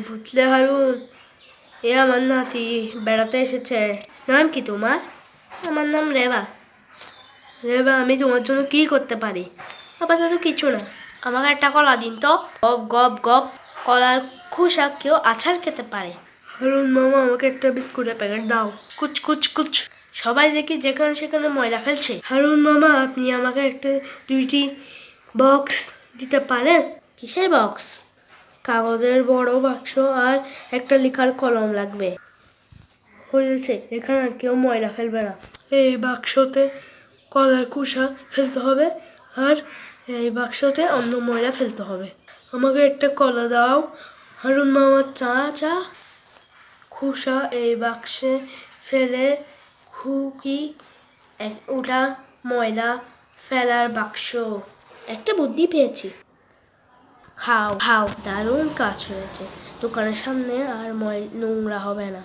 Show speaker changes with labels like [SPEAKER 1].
[SPEAKER 1] বুঝলে হারুন, এ আমার নাতি বেড়াতে এসেছে। নাম কি তোমার? আমার নাম রেবা। রেবা, আমি তোমার জন্য কি করতে পারি? আপাতত কিছু না, আমাকে একটা কলা দিন তো। গপ গপ গপ, কলার খোসা কেউ আছাড় খেতে পারে? হারুন মামা, আমাকে একটা বিস্কুটের প্যাকেট দাও। কুচ কুচ কুচ, সবাই দেখি যেখানে সেখানে ময়লা ফেলছে। হারুন মামা, আপনি আমাকে একটা 2টি বক্স দিতে পারেন? কিসের বক্স? কাগজের বড় বাক্স আর একটা লেখার কলম লাগবে। হয়েছে, এখানে আর কেউ ময়লা ফেলবে না। এই বাক্সতে কলার খোসা ফেলতে হবে, আর এই বাক্সতে অন্য ময়লা ফেলতে হবে। আমাকে একটা কলা দাও। হারুন মামা, চা চা। খোসা এই বাক্সে ফেলে খুকি ওটা ময়লা ফেলার বাক্স। একটা বুদ্ধি পেয়েছি। খাও খাও, দারুণ কাজ হয়েছে। দোকানের সামনে আর নোংরা হবে না।